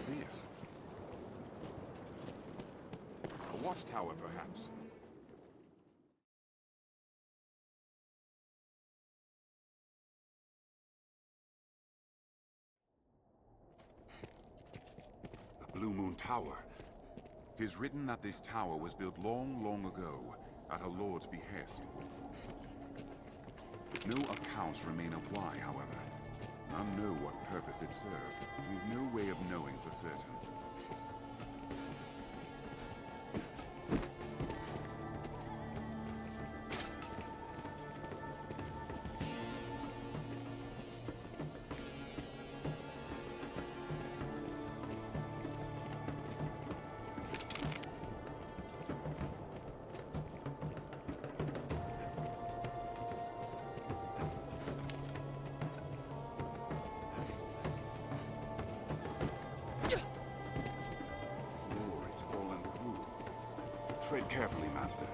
this? A watchtower, perhaps? The Blue Moon Tower. 'Tis written that this tower was built long, long ago, at a lord's behest. No accounts remain of why, however. None know what purpose it served. We've no way of knowing for certain. Tread carefully, Master.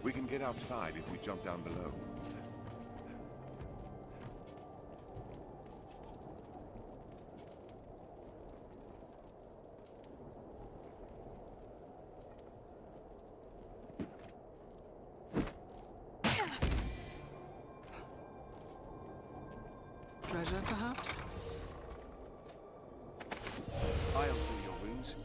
We can get outside if we jump down below. Treasure, perhaps? I'll do your wounds.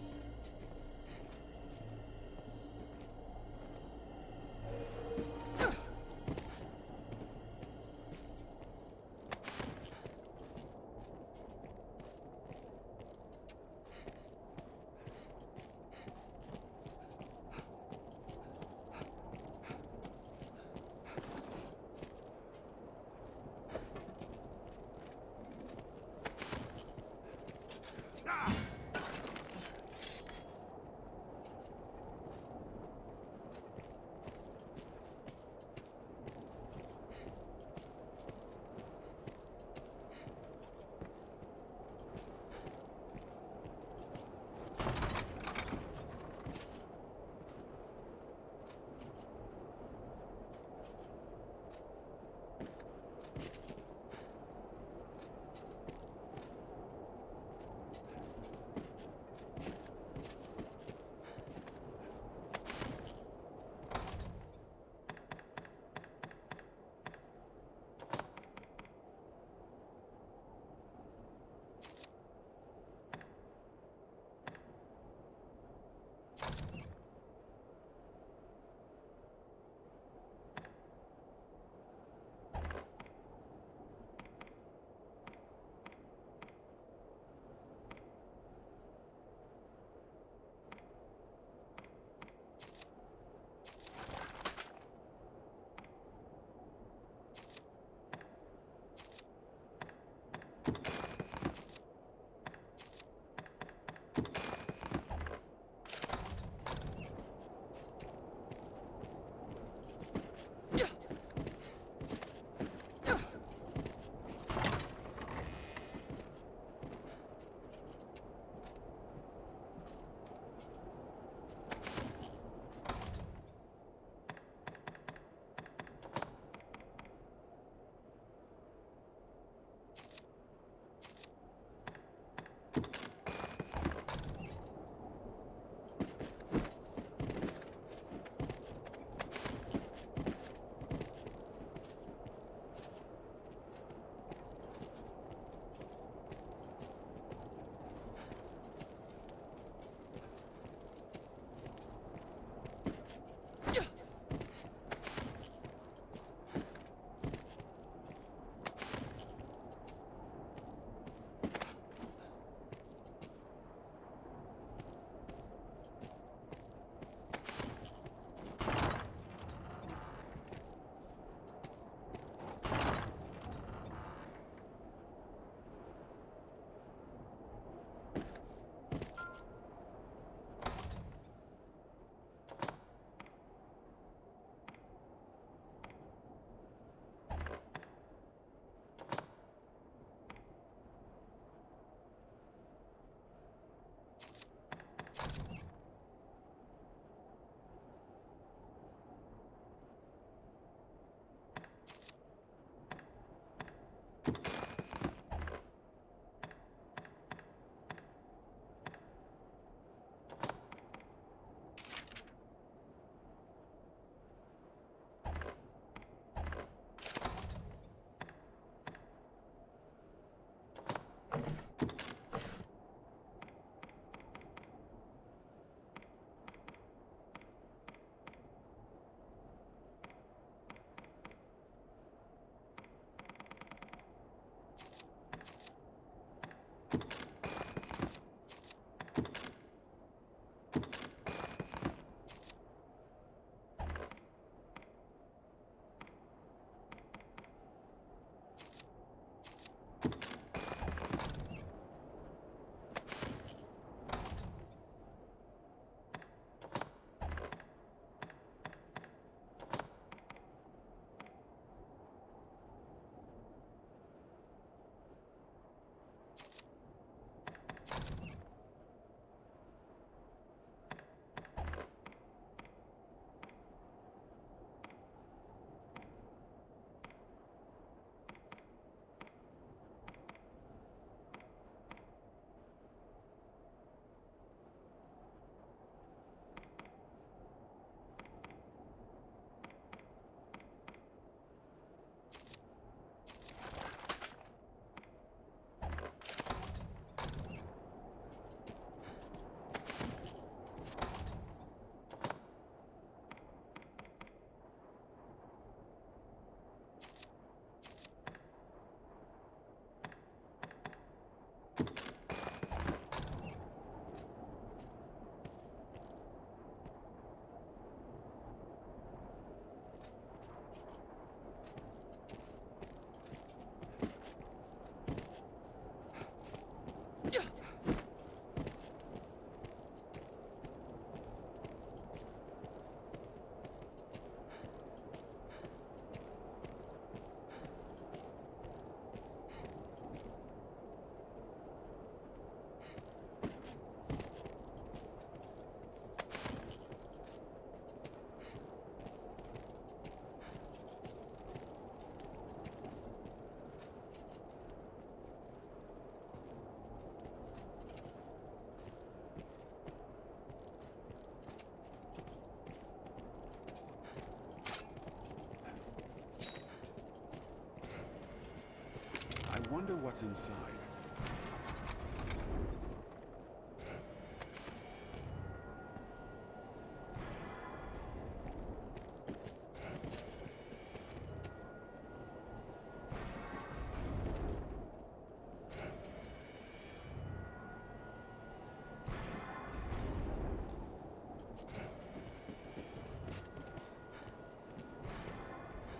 what's inside.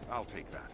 I'll take that.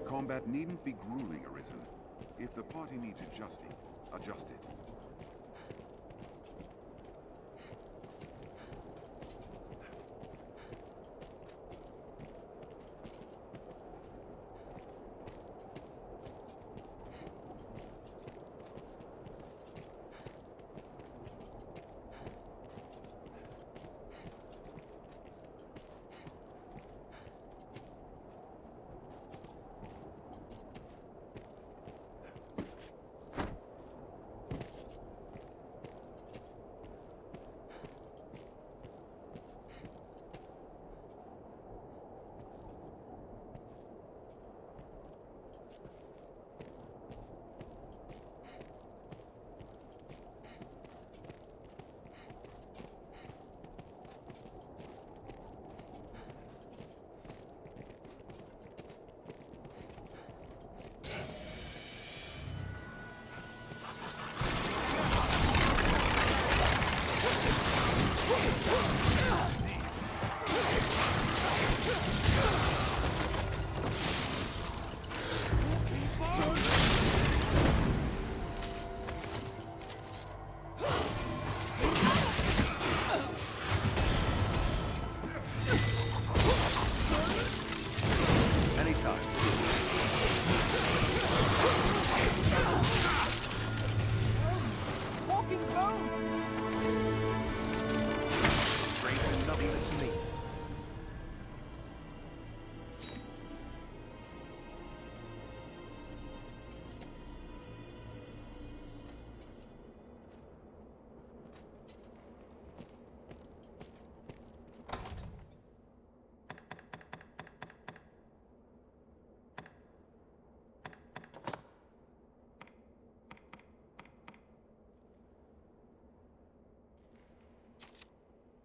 Combat needn't be grueling, Arisen. If the party needs adjusting, adjust it.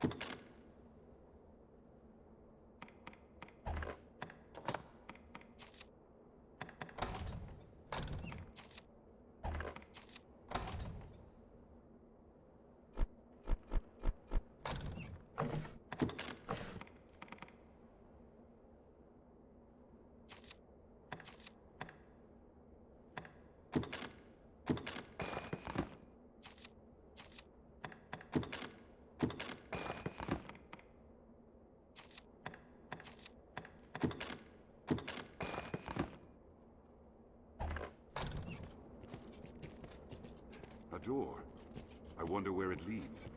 A door. I wonder where it leads.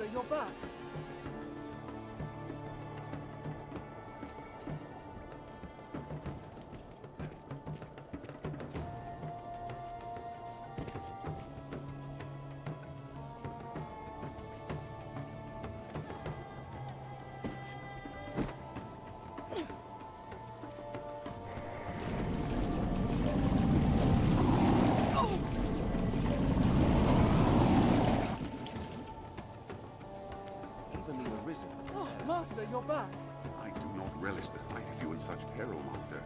Master, you're back. Even the Arisen. Oh, Master, you're back. I do not relish the sight of you in such peril, Master.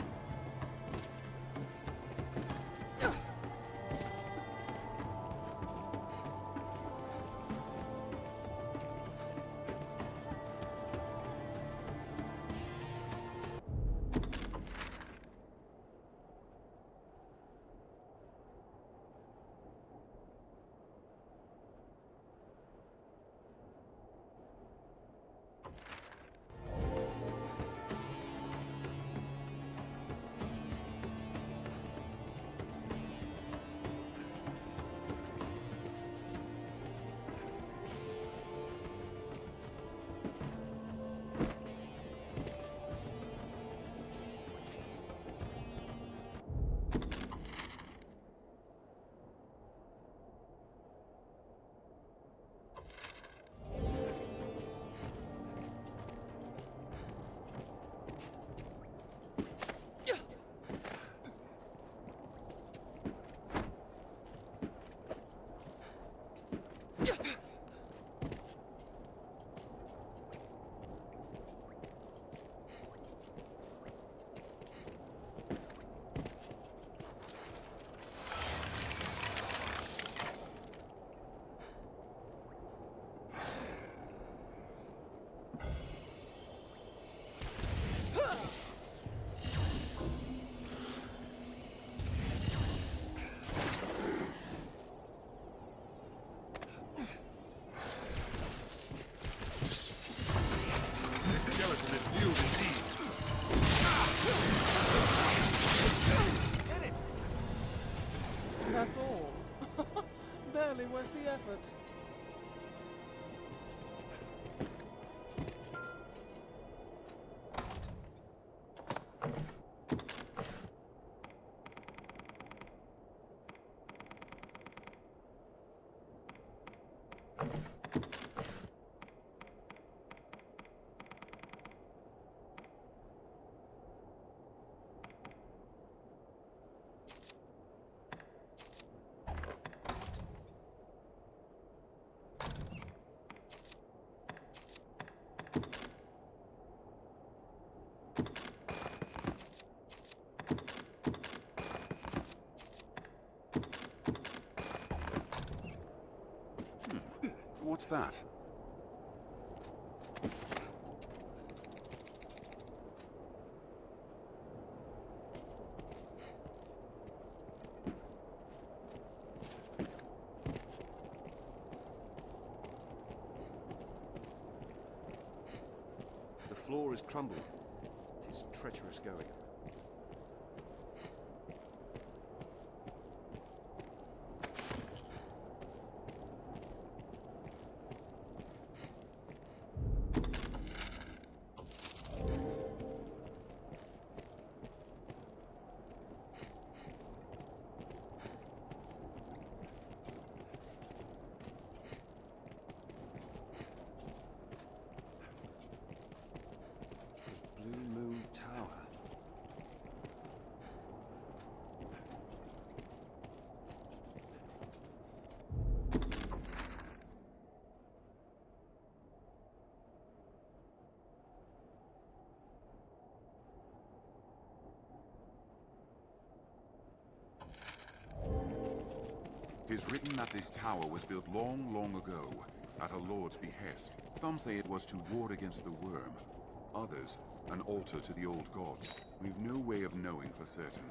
That's all. Barely worth the effort. What's that? The floor is crumbled. It is treacherous going. Blue Moon Tower. It is written that this tower was built long, long ago, at a lord's behest. Some say it was to ward against the worm. Others, an altar to the old gods. We've no way of knowing for certain.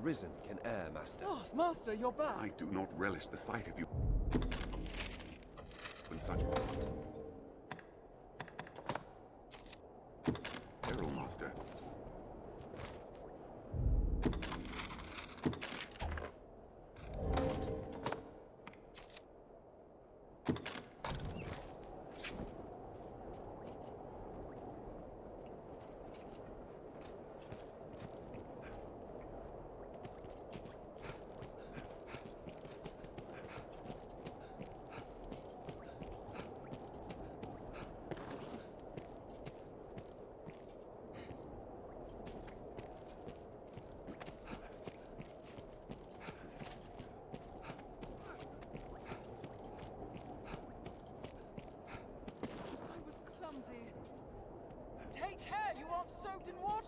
Risen can err, Master. Oh, Master, you're back. I do not relish the sight of you. In such peril, Master. I was clumsy. Take care, you aren't soaked in water.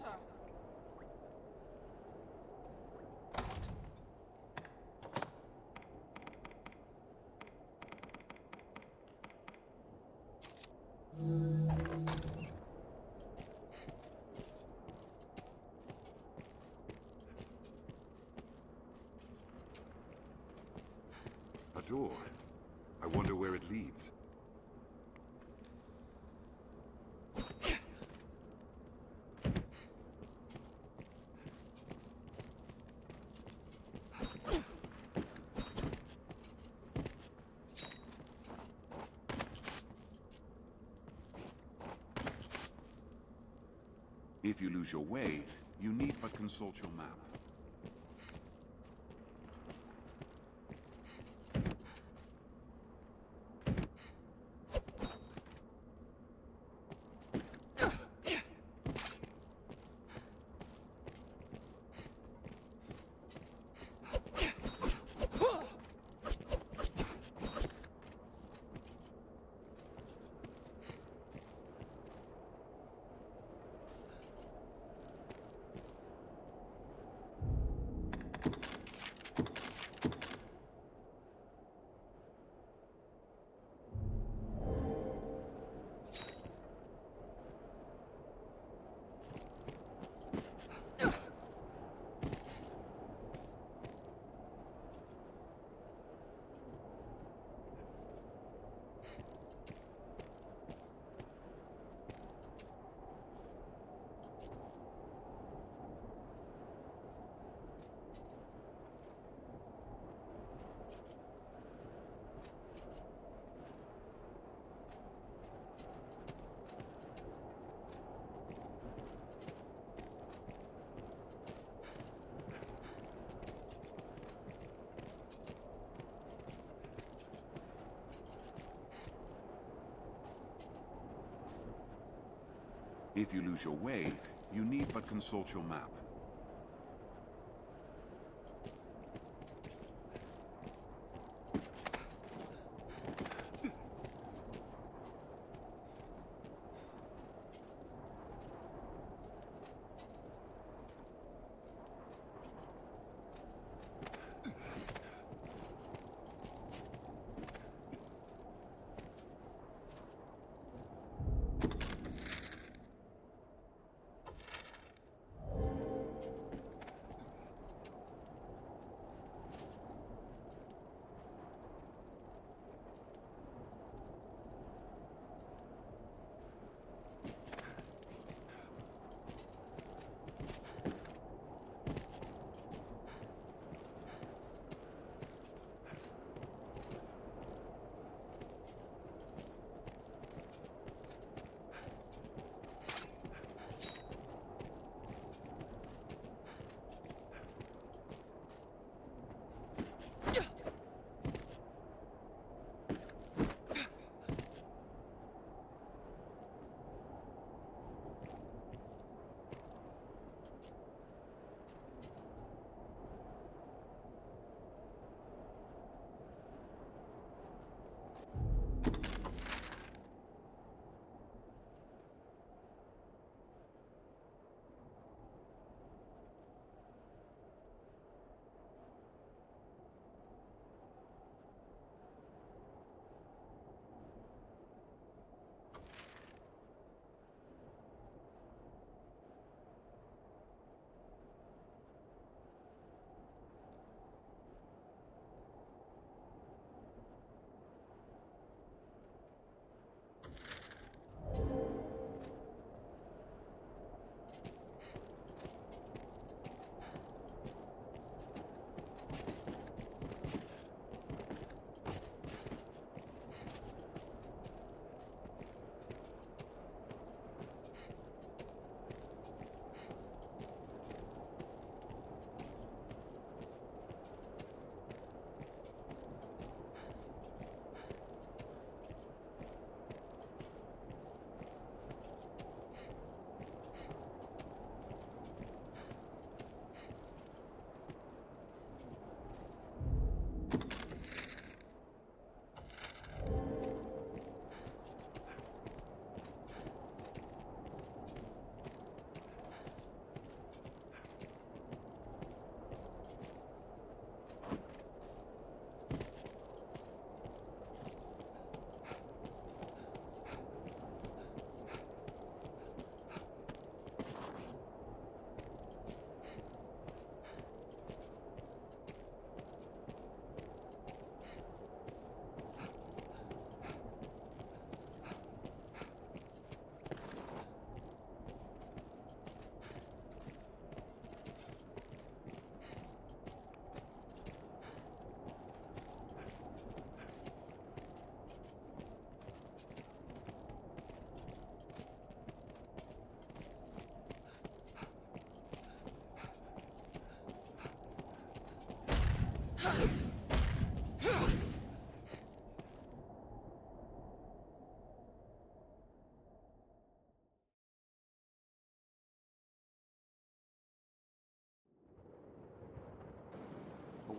A door. I wonder where it leads. If you lose your way, you need but consult your map. If you lose your way, you need but consult your map.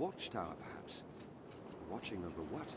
watchtower, perhaps. Watching over what?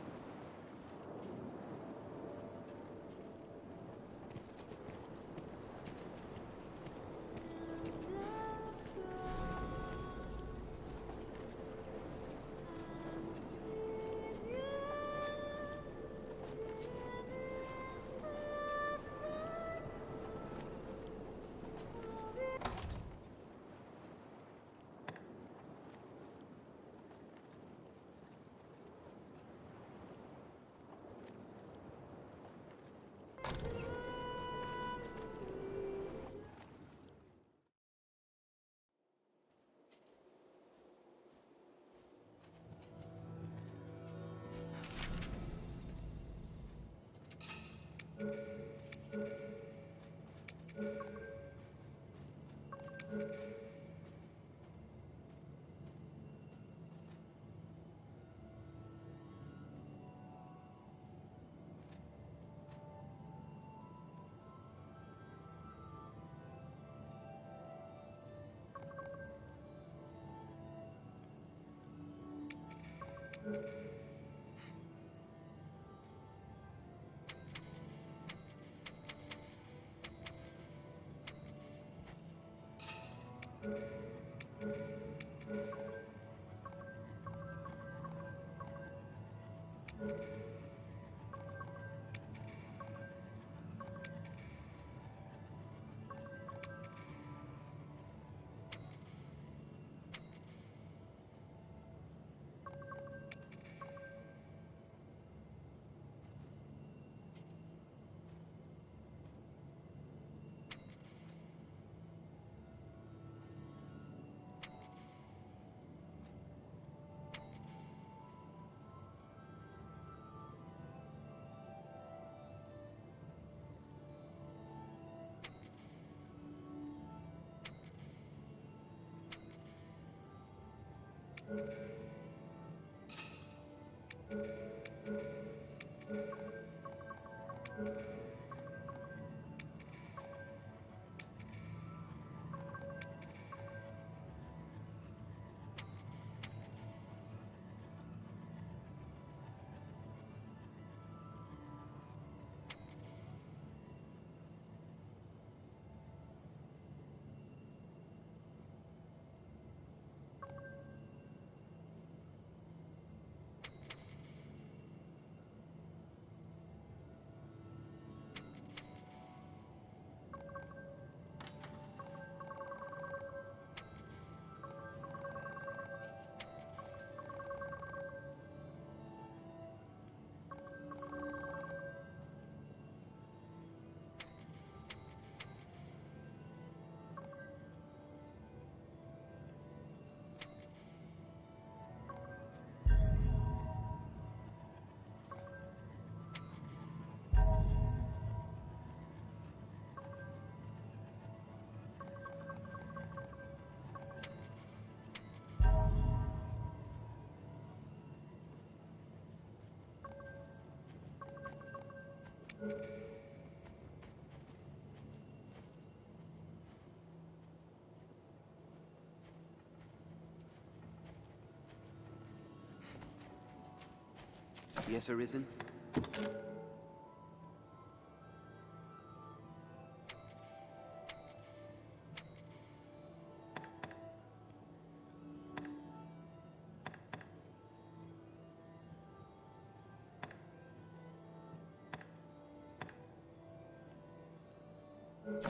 Yes, Arisen?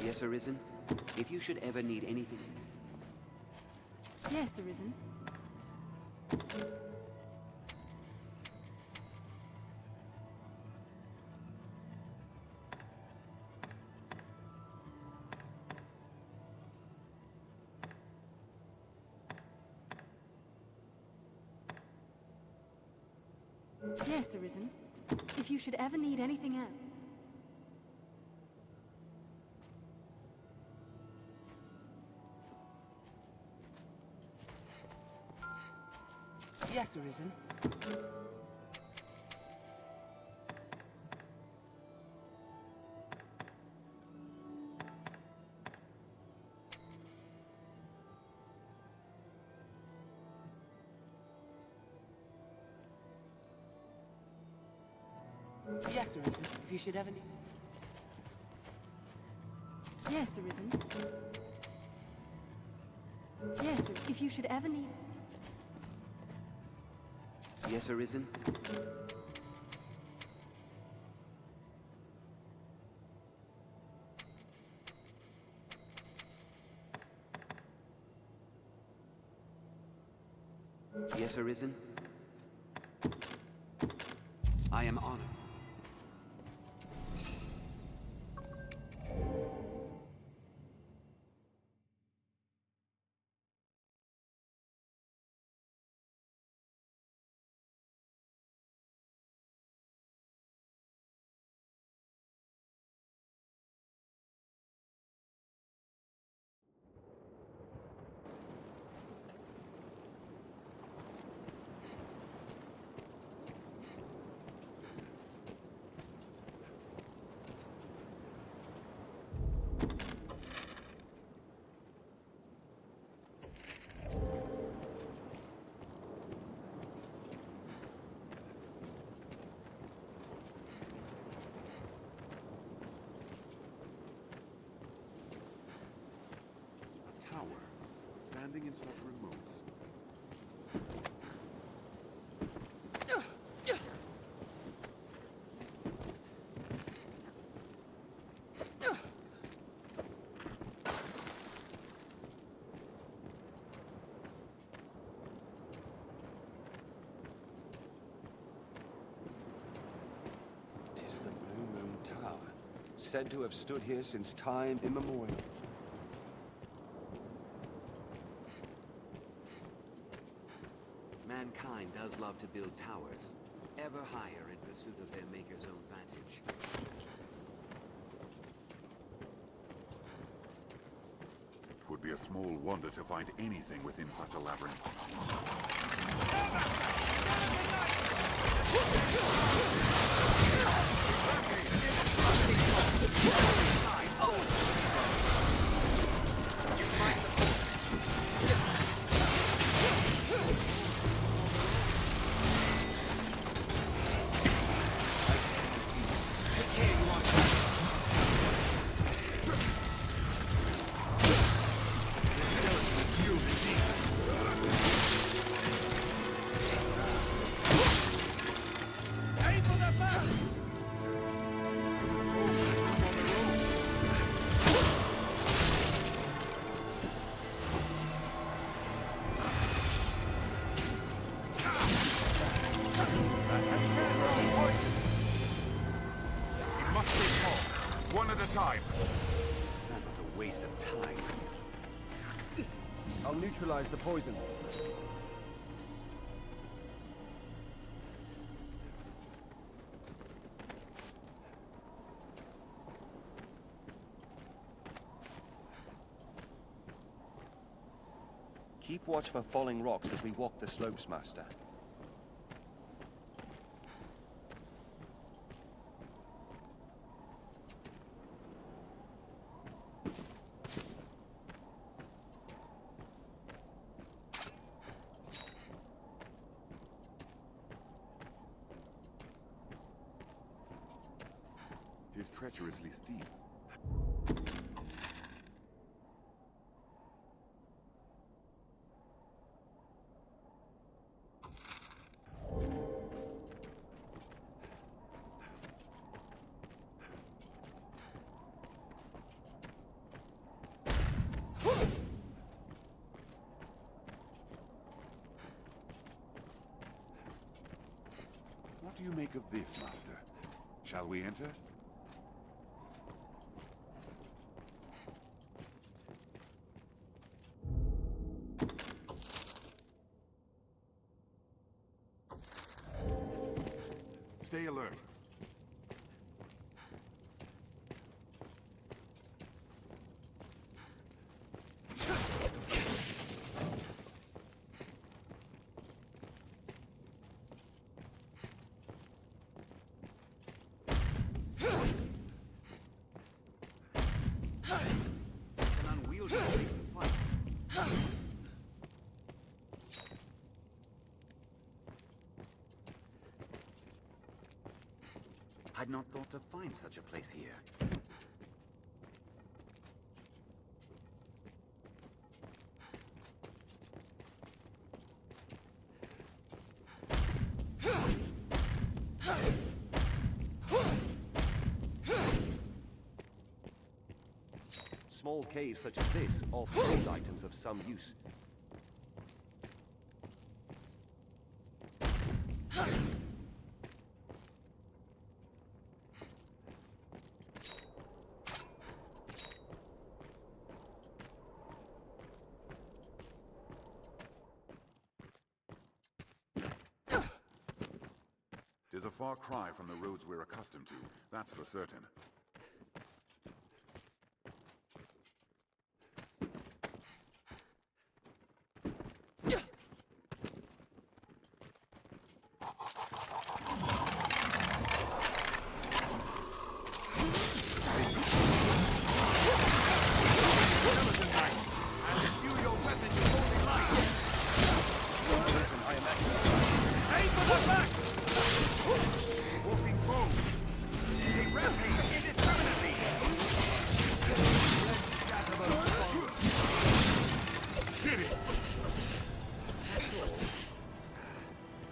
Yes, Arisen? If you should ever need anything... Yes, Arisen. Yes, Arisen. If you should ever need anything else... Yes, Arisen. Yes, Arisen. If you should ever need... Yes, Arisen. Yes, if you should ever need... Yes, Arisen? Yes, Arisen? I am honored. A tower, standing in such remotes. Tis the Blue Moon Tower, said to have stood here since time immemorial. Mankind does love to build towers, ever higher in pursuit of their maker's own vantage. Would be a small wonder to find anything within such a labyrinth. One at a time. That was a waste of time. I'll neutralize the poison. Keep watch for falling rocks as we walk the slopes, Master. It is treacherously steep. What do you make of this, Master? Shall we enter? Stay alert. It's an unwieldy place to fight. I'd not thought to find such a place here. Small caves such as this often hold items of some use. Tis a far cry from the roads we're accustomed to, that's for certain.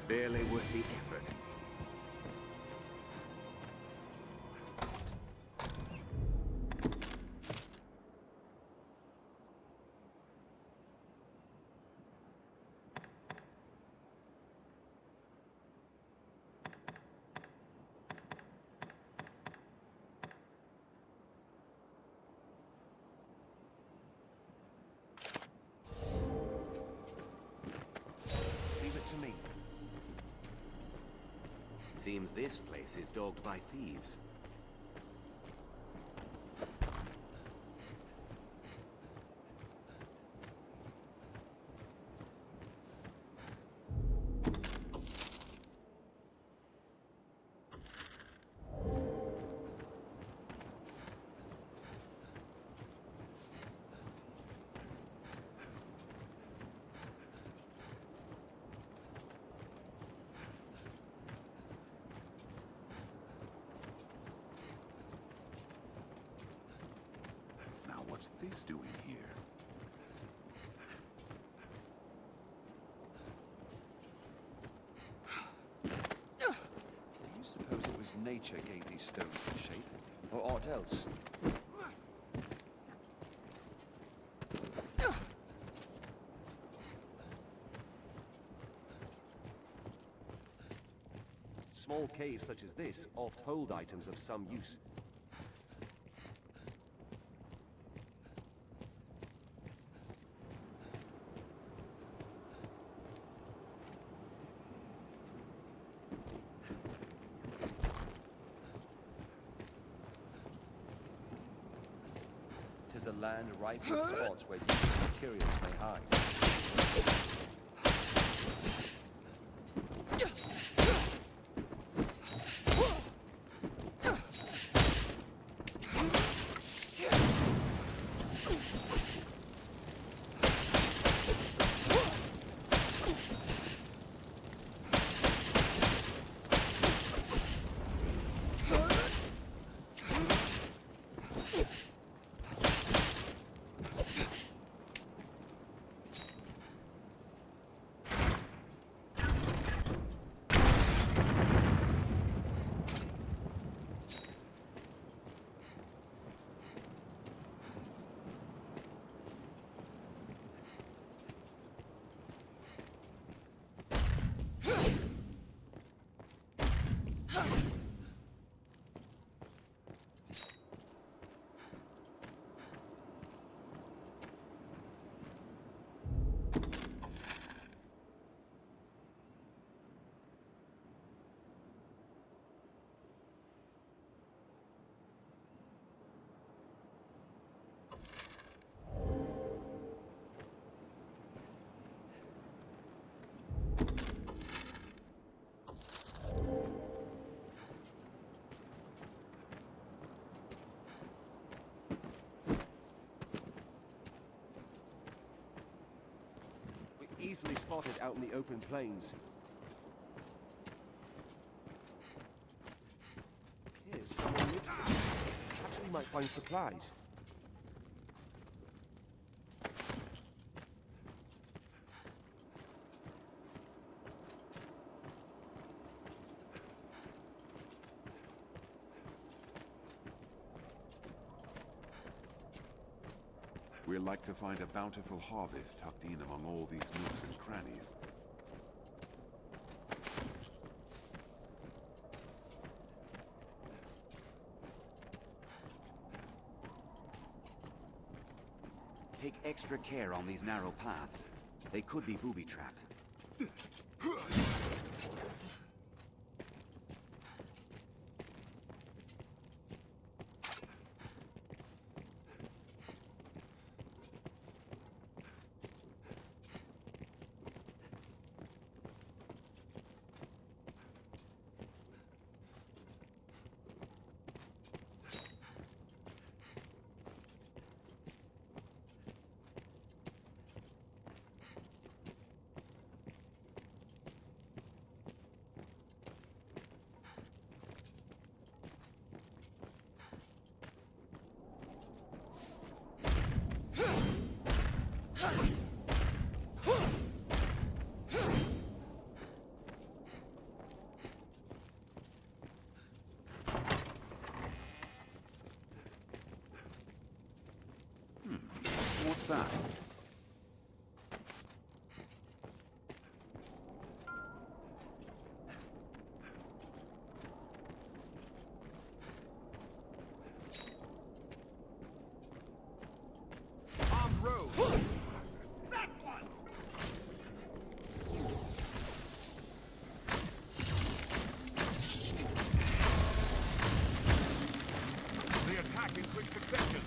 Barely worth the effort. Leave it to me. Seems this place is dogged by thieves. What's this doing here? Do you suppose it was nature gave these stones their shape? Or aught else? Small caves such as this oft hold items of some use. Tis a land rife with spots where useful materials may hide. Easily spotted out in the open plains. might find supplies. We'll like to find a bountiful harvest tucked in among all these nooks and crannies. Take extra care on these narrow paths. They could be booby-trapped. What's that? Armed road! That one! They attack in quick succession.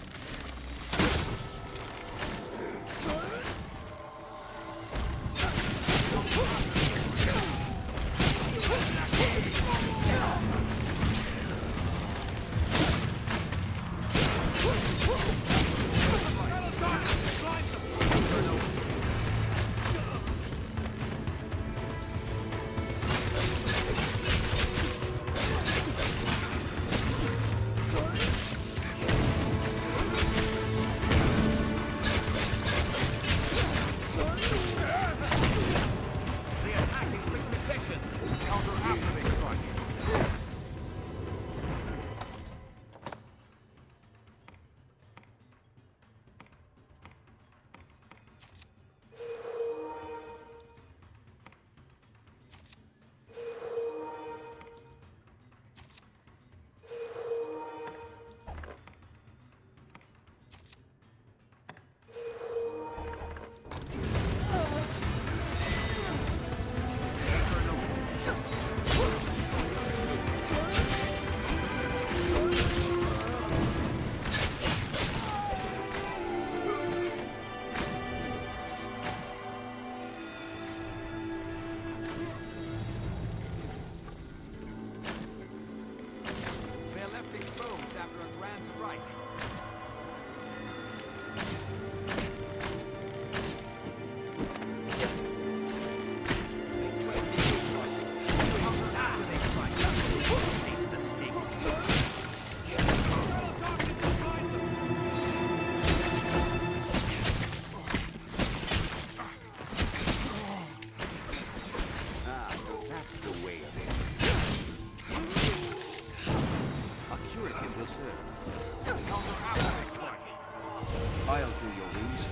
I'll do your wounds.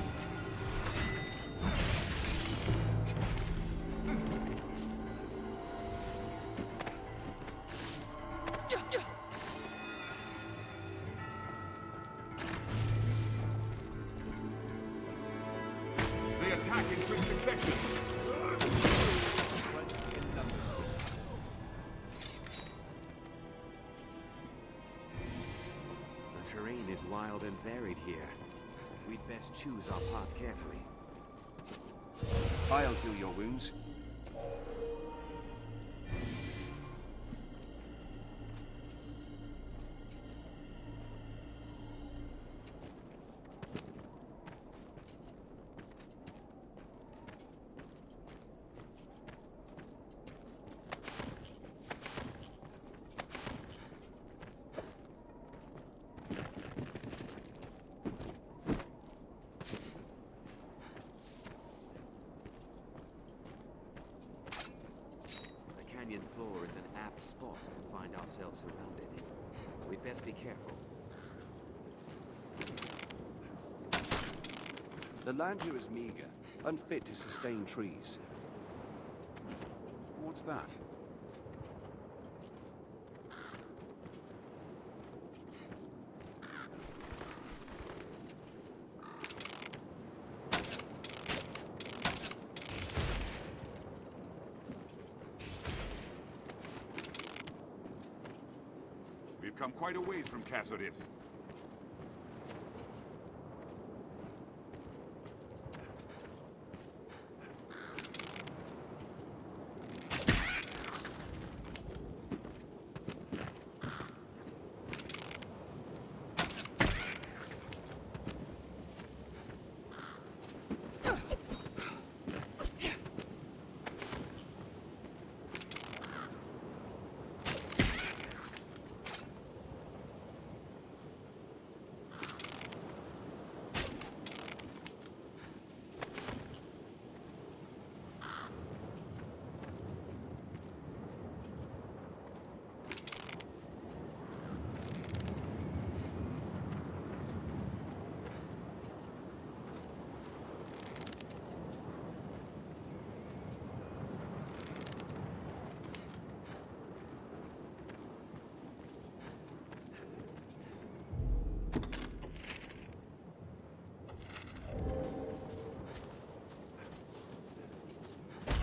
They attack in quick succession. The terrain is wild and varied here. We'd best choose our path carefully. I'll heal your wounds. The land here is meager, unfit to sustain trees. What's that? We've come quite a ways from Cassodis.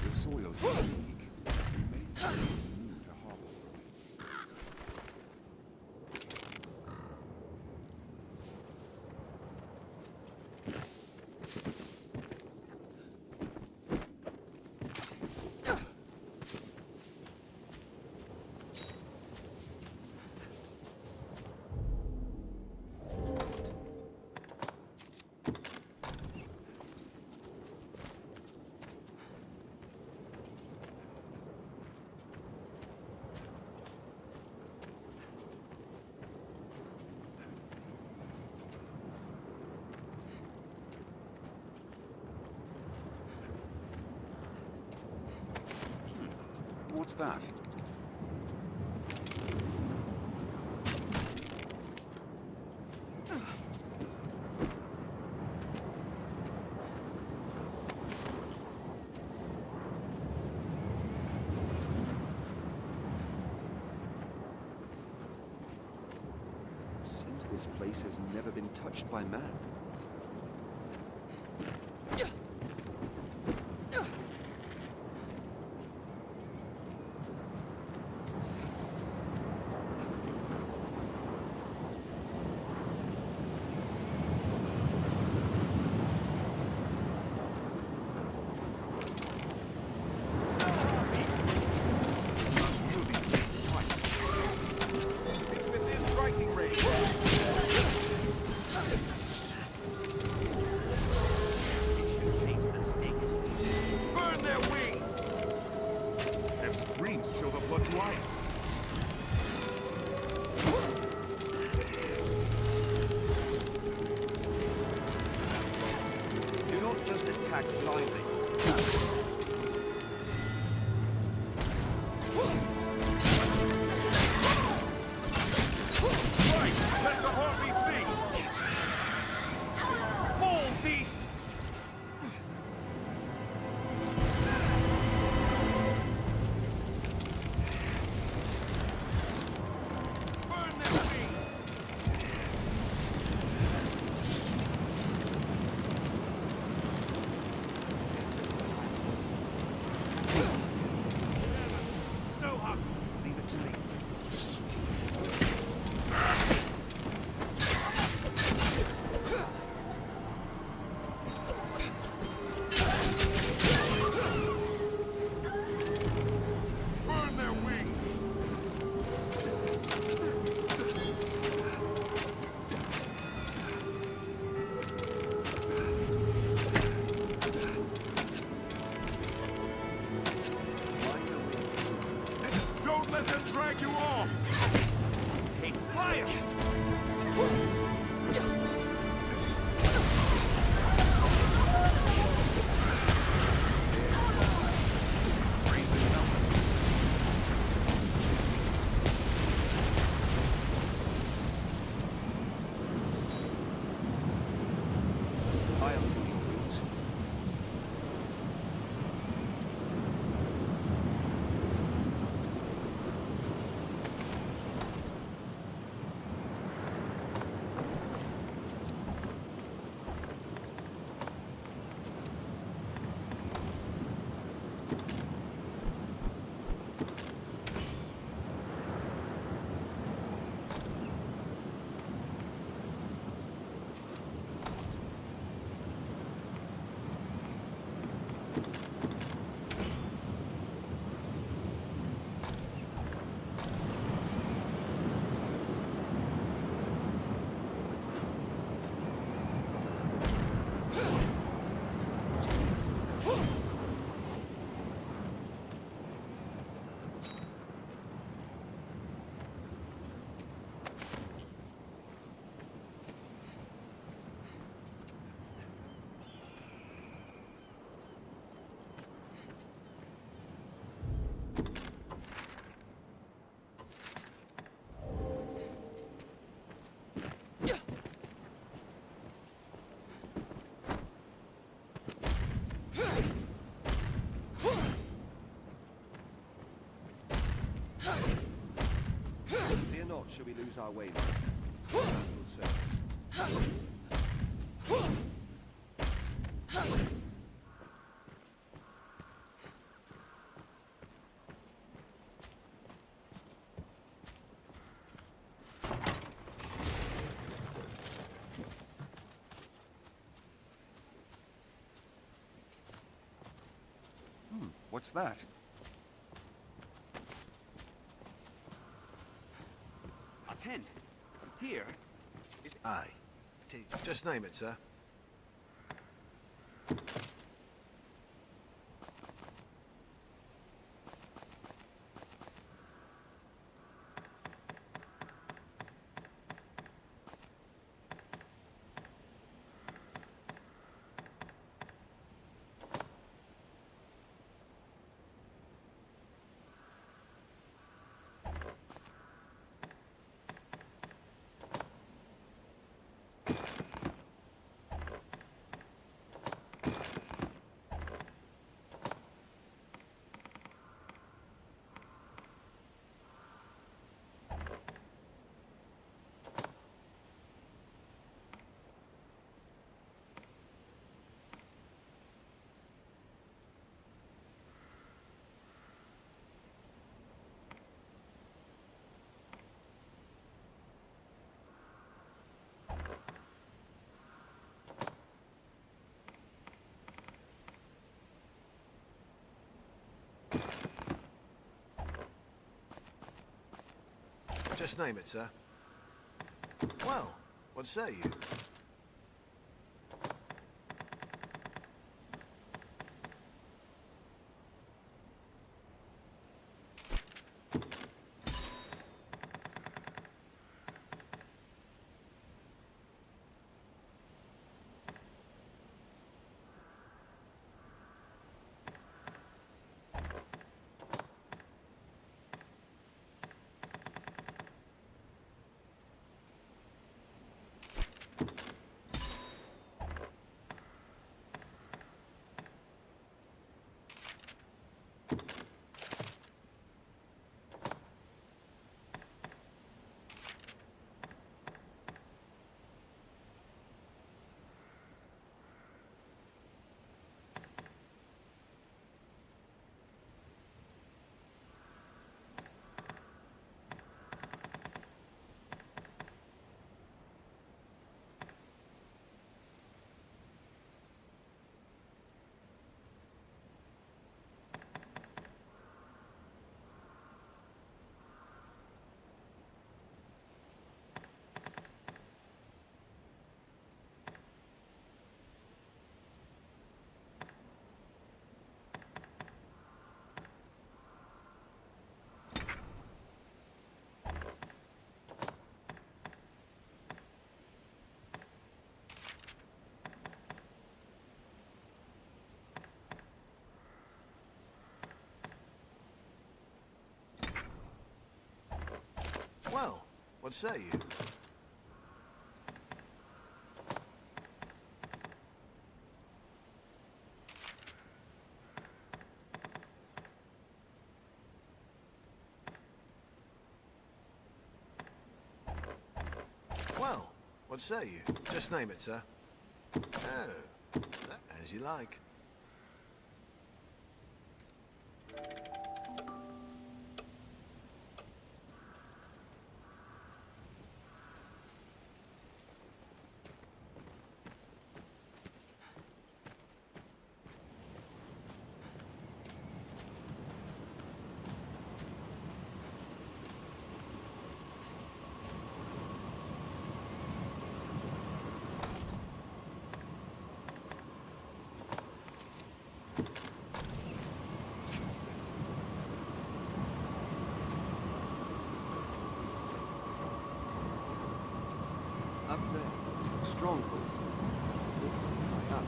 The soil is weak. We may find something new to harvest from it. What's that? Seems this place has never been touched by man. It's within striking range. Change the stakes. Burn their wings! Their screams chill the blood to ice. Do not just attack blindly. Right! Let the harpy sing! Bold beast! Burn their wings! Should we lose our way, Master? Will service. What's that? A tent. Here. Aye. Just name it, sir. Just name it, sir. Well, what say you? Well, what say you? Well, what say you? Just name it, sir. Oh, as you like. Up there. Stronghold. It's a good high up.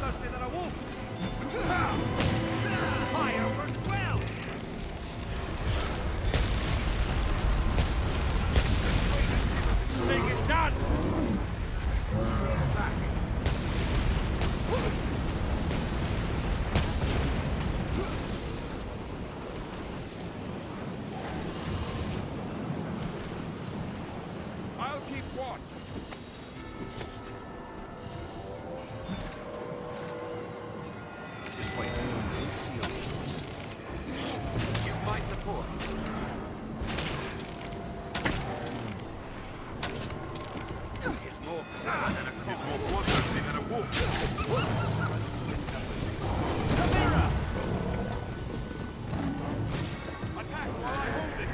bloodthirsty than a wolf! Fire burns well! The snake is done! I'll keep watch. This way. We'll see your choice. Give my support. He's more bloodthirsty than a wolf. Attack while I hold it!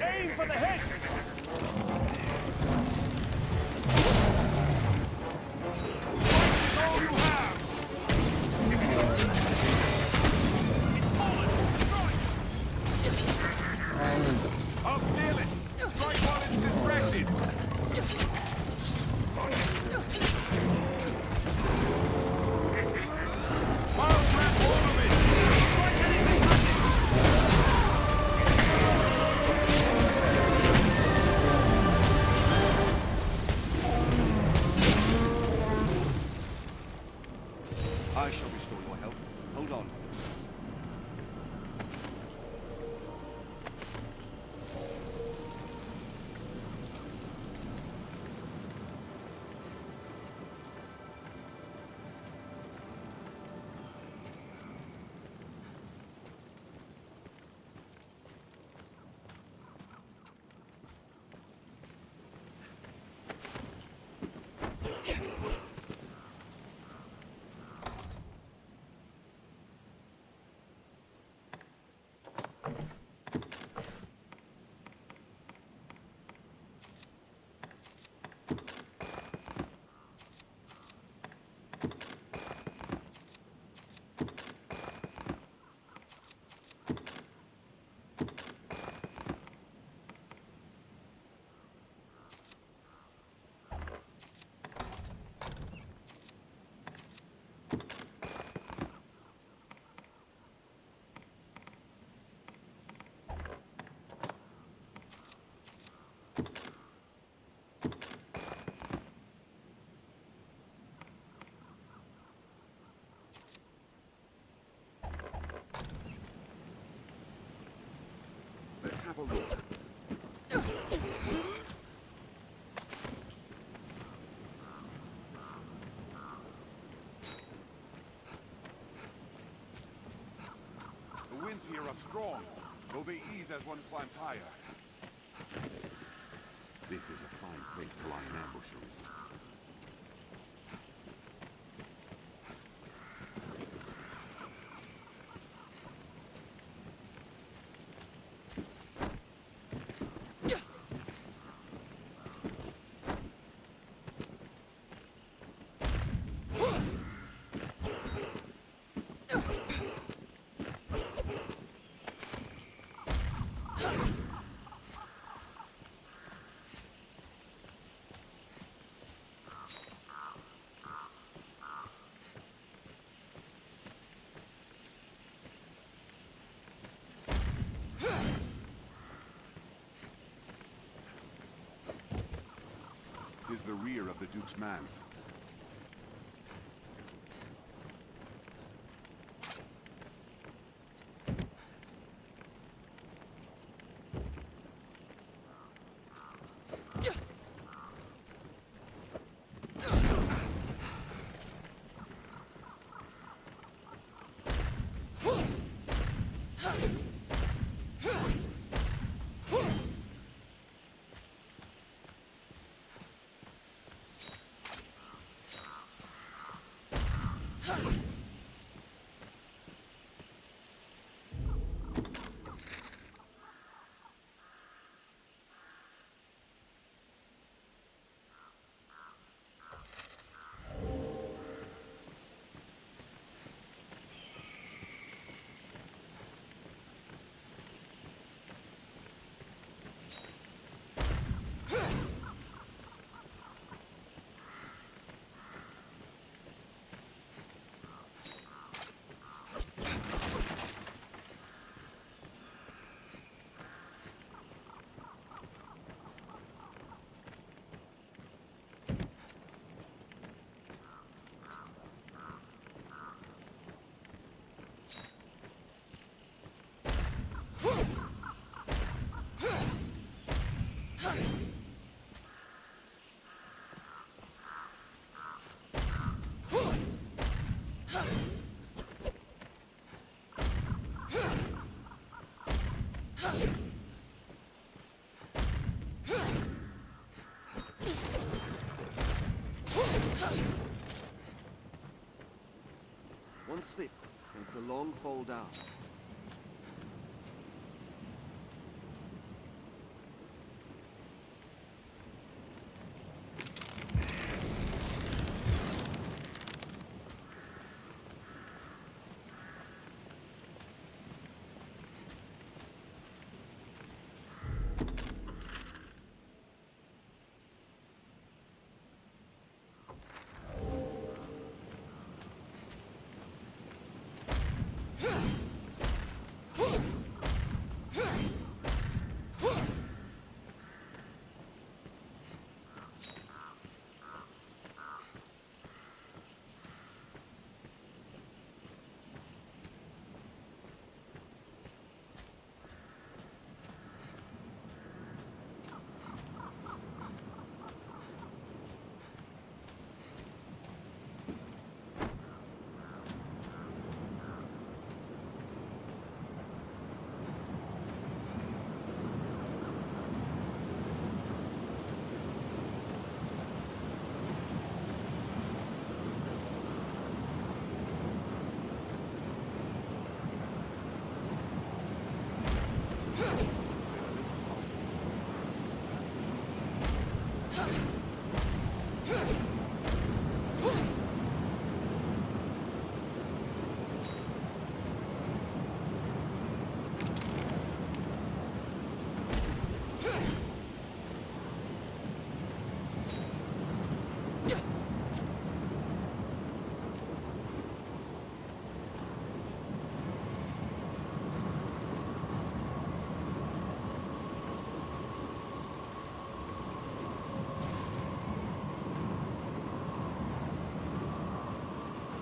Aim for the head! All you have! It's fallen! Strike! I'll steal it. Strike while it's distracted. I'll grab all of it. Strike anything. I shall restore your health. Hold on. Let's have a look. The winds here are strong, though they ease as one climbs higher. This is a fine place to lie in ambushes. Is the rear of the Duke's manse. One slip, and it's a long fall down.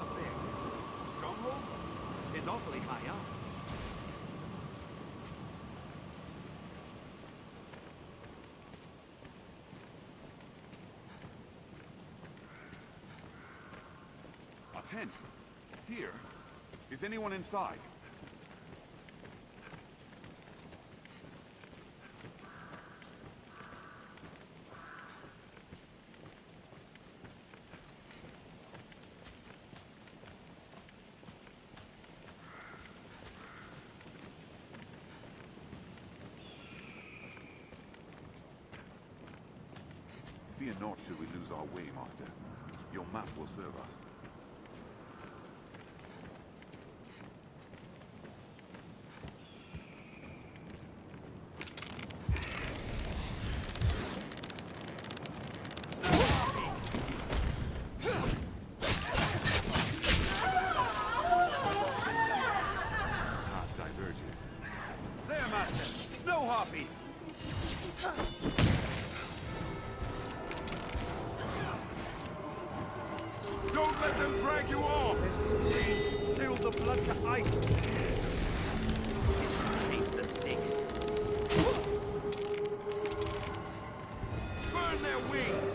Up there. Stronghold? Is awfully high up. A tent. Here. Is anyone inside? Fear not should we lose our way, Master. Your map will serve us. Path diverges. There, Master! Snow harpies! Don't let them drag you off! Their screams chill the blood to ice. Change the stakes. Burn their wings!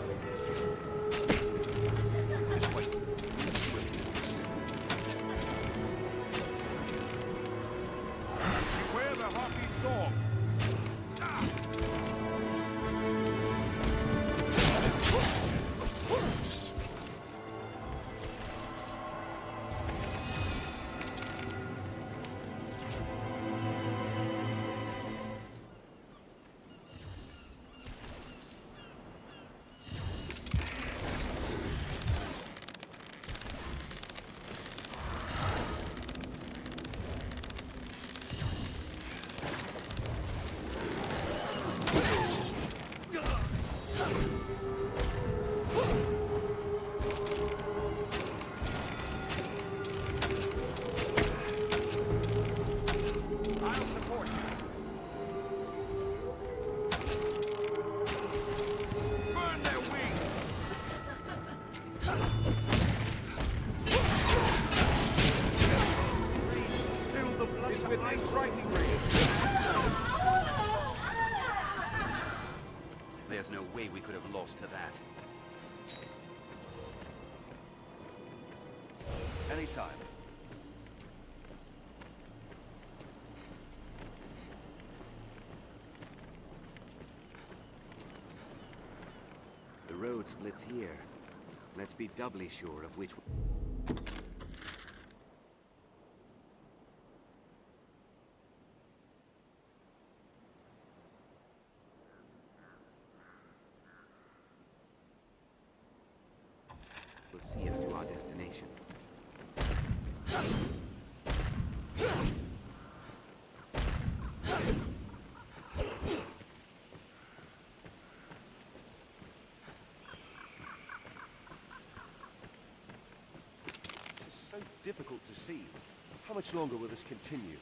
Just wait. We'll see what it is. Beware the harpy song! I'll support you. Burn their wings! Chill the blood It's to within ice. striking range! There's no way we could have lost to that. Anytime. The road splits here. Let's be doubly sure of which... will see us to our destination. It's so difficult to see. How much longer will this continue?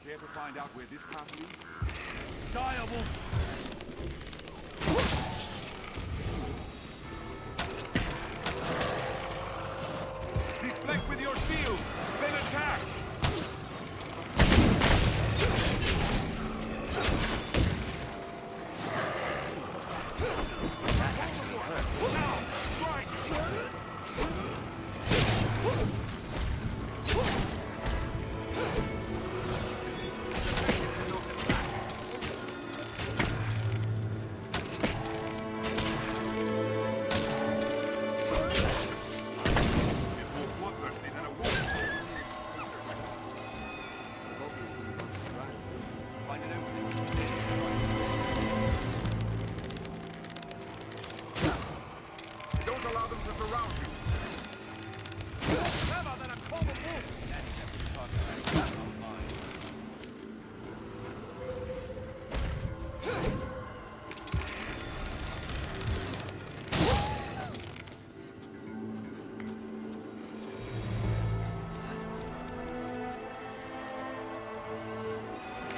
Care to find out where this path leads? Direwolf! Deflect with your shield, then attack! That actually hurt. Now, strike! It's more bloodthirsty than a wolf. It's obvious he wants to run. Find an opening, then strike. Don't allow them to surround you. Clever than a common wolf! Daddy left the target online.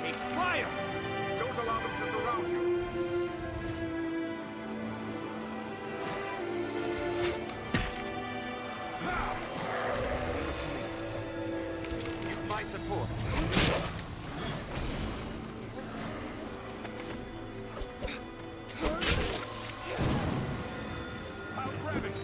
It's fire! Don't allow them to surround you. Give my support. I'll grab it!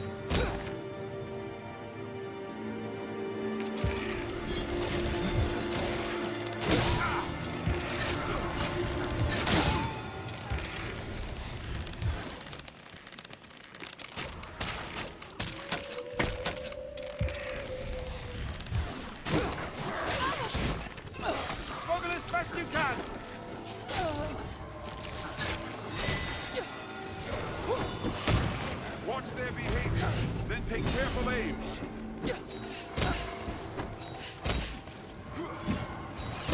Struggle as best you can! Watch their behavior, then take careful aim.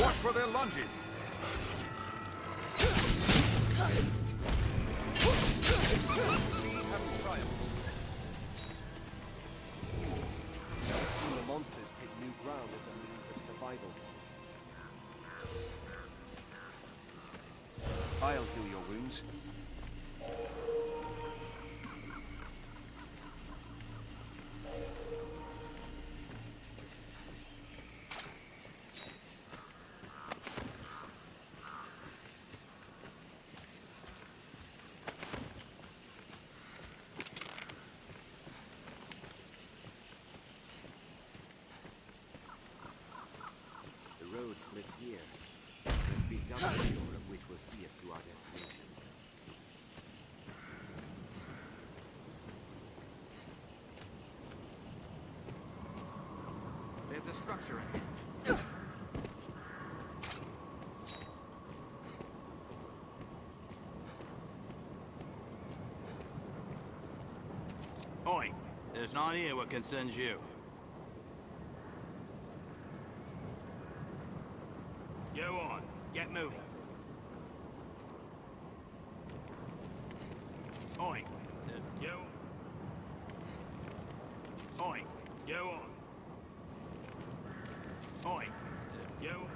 Watch for their lunges. Speed haven't triumphed. Never seen the monsters take new ground as a means of survival. I'll heal your wounds. The road splits here. Let's be doubly sure of which will see us to our destination. There's a structure ahead. Oi, it's not here what concerns you. Go on, get moving. Oi, go. Oi, go on. Oi, go.